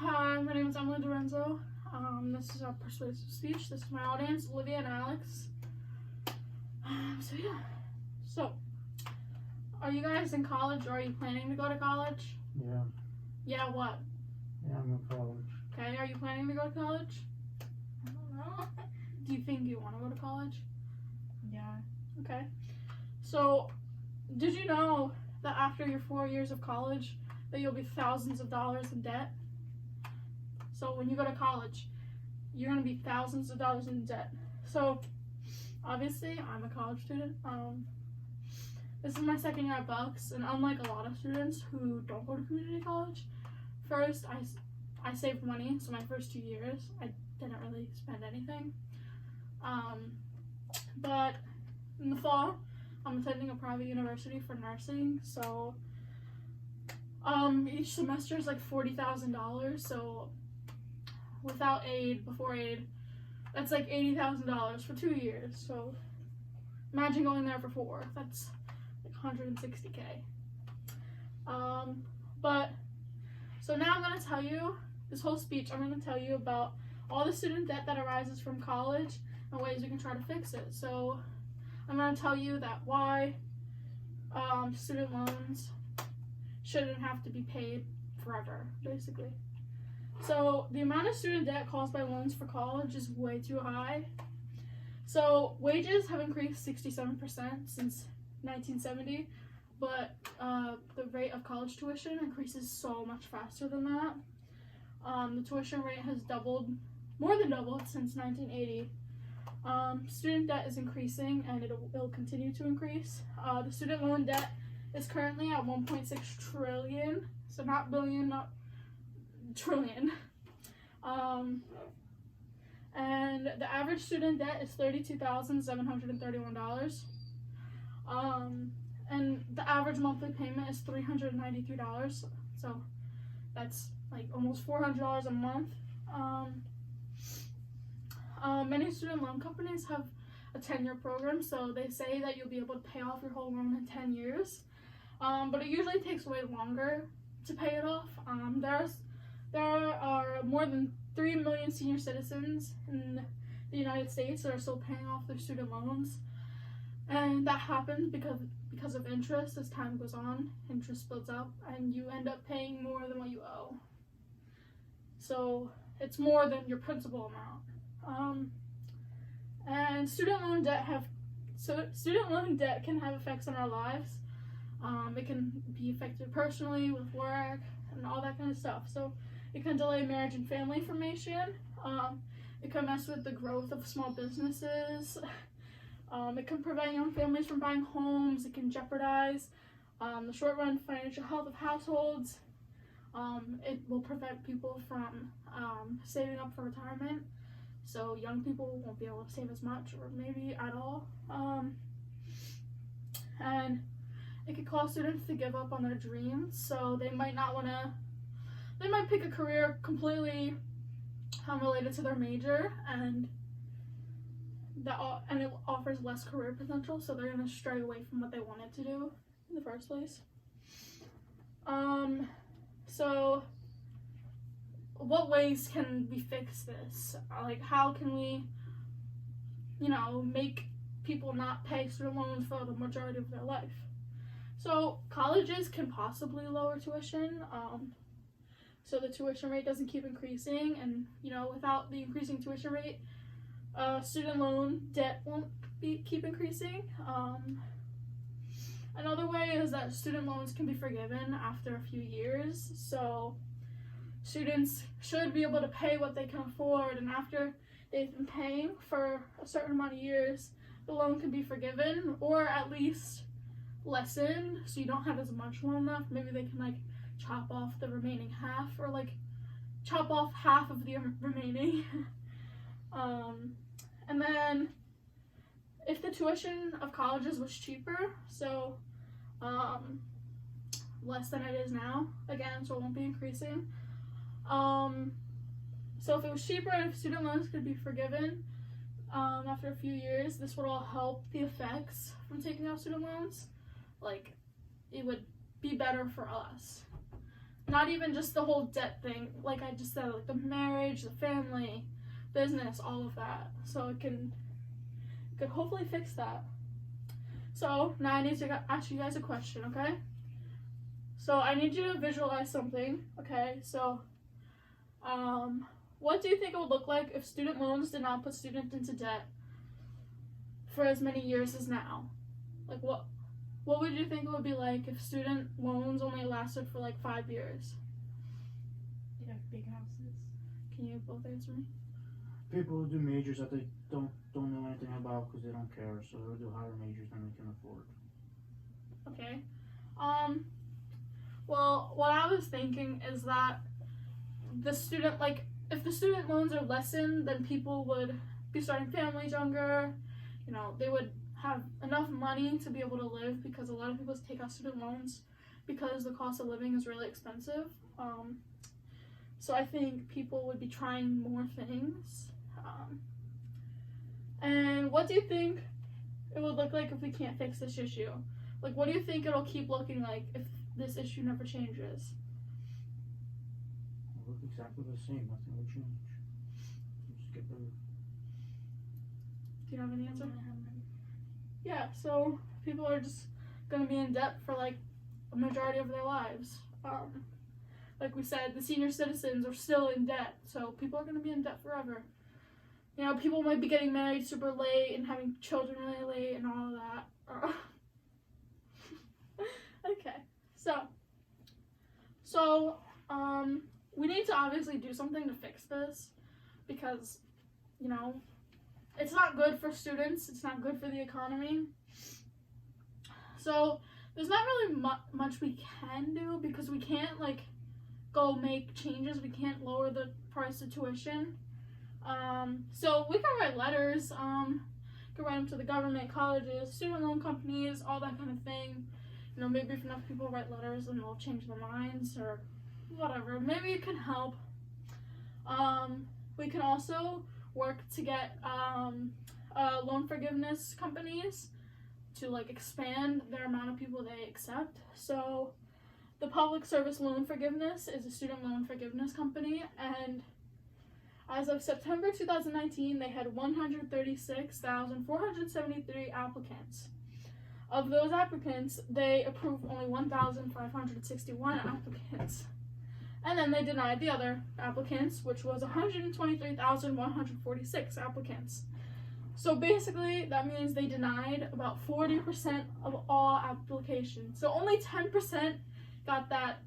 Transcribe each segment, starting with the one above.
Hi, my name is Emily Dorenzo. This is our persuasive speech. This is my audience, Olivia and Alex. So, are you guys in college or are you planning to go to college? Yeah. Yeah, what? Yeah, I'm in college. Okay, are you planning to go to college? I don't know. Do you think you want to go to college? Yeah. Okay. So, did you know that after your 4 years of college, that you'll be thousands of dollars in debt? So when you go to college, you're gonna be thousands of dollars in debt. So obviously, I'm a college student. This is my second year at Bucks, and unlike a lot of students who don't go to community college, first I saved money. So my first 2 years, I didn't really spend anything. But in the fall, I'm attending a private university for nursing. So each semester is like $40,000. So without aid, before aid, that's like $80,000 for 2 years. So imagine going there for 4. That's like $160K. But so now I'm gonna tell you this whole speech. I'm gonna tell you about all the student debt that arises from college and ways we can try to fix it. So I'm gonna tell you that why student loans shouldn't have to be paid forever, basically. So the amount of student debt caused by loans for college is way too high. So wages have increased 67% since 1970, but the rate of college tuition increases so much faster than that. The tuition rate has more than doubled since 1980. Student debt is increasing and it'll continue to increase. The student loan debt is currently at 1.6 trillion, so not billion, not trillion. And the average student debt is $32,731. And the average monthly payment is $393. So that's like almost $400 a month. Many student loan companies have a 10-year program, so they say that you'll be able to pay off your whole loan in 10 years. But it usually takes way longer to pay it off. There are more than 3 million senior citizens in the United States that are still paying off their student loans. And that happens because of interest. As time goes on, interest builds up and you end up paying more than what you owe. So it's more than your principal amount. And student loan debt can have effects on our lives. It can be affected personally with work and all that kind of stuff. So it can delay marriage and family formation. It can mess with the growth of small businesses. It can prevent young families from buying homes. It can jeopardize the short-run financial health of households. It will prevent people from saving up for retirement. So young people won't be able to save as much or maybe at all. And it could cause students to give up on their dreams. So they might pick a career completely unrelated to their major, and it offers less career potential, so they're going to stray away from what they wanted to do in the first place. So what ways can we fix this? Like, how can we, make people not pay student loans for the majority of their life? So colleges can possibly lower tuition, so the tuition rate doesn't keep increasing, and without the increasing tuition rate, student loan debt won't keep increasing. Another way is that student loans can be forgiven after a few years, so students should be able to pay what they can afford, and after they've been paying for a certain amount of years, the loan can be forgiven or at least lessened, so you don't have as much loan left. Maybe they can chop off the remaining half, or chop off half of the remaining. And then if the tuition of colleges was cheaper, so less than it is now, again, so it won't be increasing. So if it was cheaper and if student loans could be forgiven after a few years, this would all help the effects from taking out student loans. It would be better for us. not even just the whole debt thing, like I just said, like the marriage, the family, business, all of that. So it could hopefully fix that. So now I need to ask you guys a question, okay? So I need you to visualize something, okay? So, what do you think it would look like if student loans did not put students into debt for as many years as now? Like what would you think it would be like if student loans only lasted for like 5 years? You have big houses. Can you both answer me? People who do majors that they don't know anything about because they don't care, so they'll do higher majors than they can afford. Okay. Well, what I was thinking is that the student, like, if the student loans are lessened, then people would be starting families younger. You know, they would have enough money to be able to live, because a lot of people take out student loans because the cost of living is really expensive. So I think people would be trying more things. And what do you think it would look like if we can't fix this issue? Like, what do you think it'll keep looking like if this issue never changes? It'll look exactly the same. Nothing will change. Just get better. Do you have any answer? Yeah, so people are just going to be in debt for like a majority of their lives. Like we said, the senior citizens are still in debt, so people are going to be in debt forever. You know, people might be getting married super late and having children really late and all of that. Okay, so we need to obviously do something to fix this, because, you know, it's not good for students, it's not good for the economy. So there's not really much we can do, because we can't like go make changes, we can't lower the price of tuition. So we can write letters, can write them to the government, colleges, student loan companies, all that kind of thing. You know, maybe if enough people write letters, then they'll change their minds or whatever. Maybe it can help. We can also work to get loan forgiveness companies to like expand their amount of people they accept. So the Public Service Loan Forgiveness is a student loan forgiveness company, and as of September 2019, they had 136,473 applicants. Of those applicants, they approved only 1,561 applicants. And then they denied the other applicants, which was 123,146 applicants. So basically, that means they denied about 40% of all applications. So only 10% got that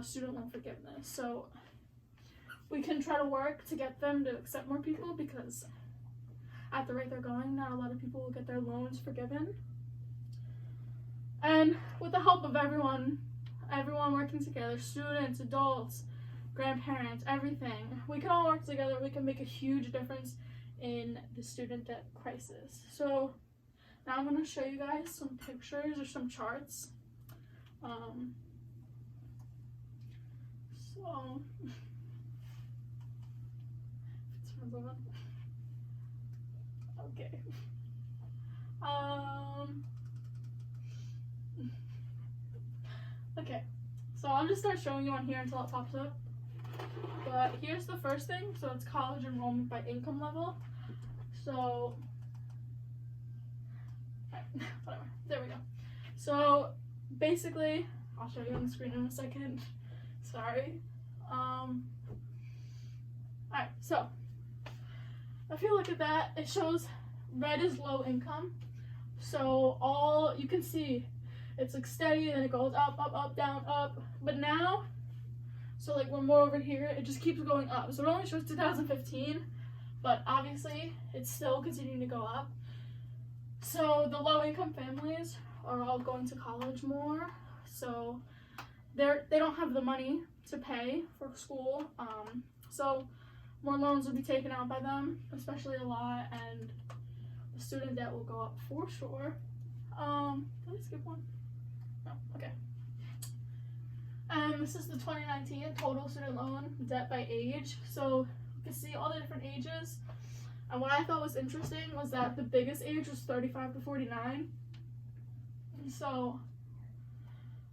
student loan forgiveness. So we can try to work to get them to accept more people, because at the rate they're going, not a lot of people will get their loans forgiven. And with the help of everyone working together, students, adults, grandparents, everything, we can all work together, we can make a huge difference in the student debt crisis. So now I'm going to show you guys some pictures or some charts. Okay. Okay, so I'll just start showing you on here until it pops up. But here's the first thing. So it's college enrollment by income level. So, whatever. There we go. So basically, I'll show you on the screen in a second. Sorry. Alright, so if you look at that, it shows red is low income. So all you can see, it's like steady and it goes up, up, up, down, up. But now, so like we're more over here, it just keeps going up. So it only shows 2015, but obviously it's still continuing to go up. So the low income families are all going to college more. So they don't have the money to pay for school. So more loans will be taken out by them, especially a lot, and the student debt will go up for sure. Did I skip one? No, okay. This is the 2019 total student loan debt by age. So you can see all the different ages. And what I thought was interesting was that the biggest age was 35 to 49. So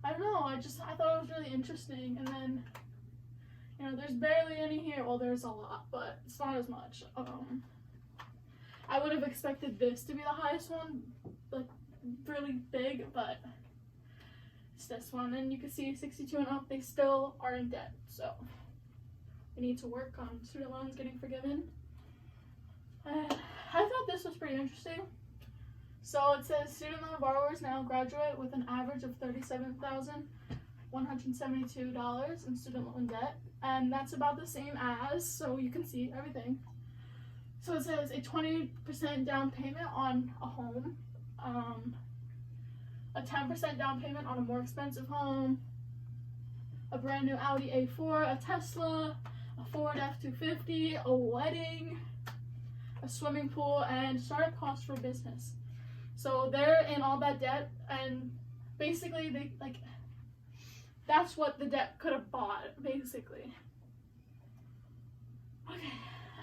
I don't know. I thought it was really interesting, and then there's barely any here. Well, there's a lot, but it's not as much. I would have expected this to be the highest one, like really big, but it's this one. And you can see 62 and up, they still are in debt. So we need to work on student loans getting forgiven. I thought this was pretty interesting. So it says student loan borrowers now graduate with an average of $37,172 in student loan debt, and that's about the same as, so you can see everything. So it says a 20% down payment on a home, a 10% down payment on a more expensive home, a brand new Audi A4, a Tesla, a Ford F-250, a wedding, a swimming pool, and startup costs for business. So they're in all that debt, and basically that's what the debt could have bought, basically. Okay,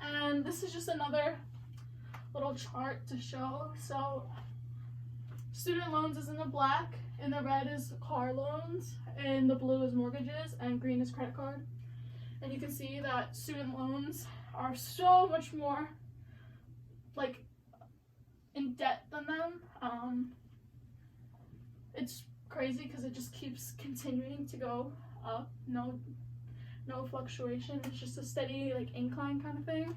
and this is just another little chart to show. So student loans is in the black, in the red is car loans, in the blue is mortgages, and green is credit card. And you can see that student loans are so much more in debt than them. It's crazy because it just keeps continuing to go up. No fluctuation. It's just a steady incline kind of thing.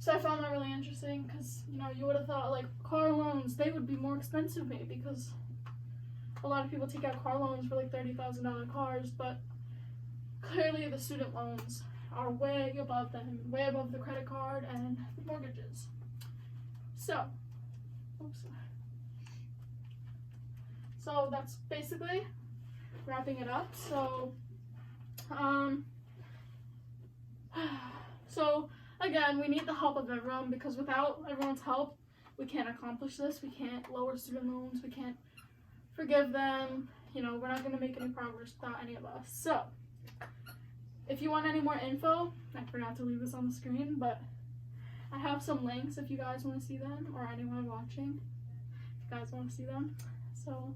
So I found that really interesting because you would have thought car loans, they would be more expensive maybe because a lot of people take out car loans for $30,000 cars, but clearly the student loans are way above them, way above the credit card and the mortgages. So that's basically wrapping it up. So again, we need the help of everyone, because without everyone's help, we can't accomplish this. We can't lower student loans. We can't forgive them. We're not going to make any progress without any of us. So if you want any more info, I forgot to leave this on the screen, but I have some links if you guys want to see them, or anyone watching, if you guys want to see them. So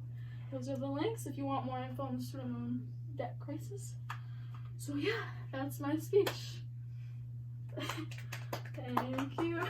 those are the links if you want more info on the student loan debt crisis. So yeah, that's my speech. Thank you.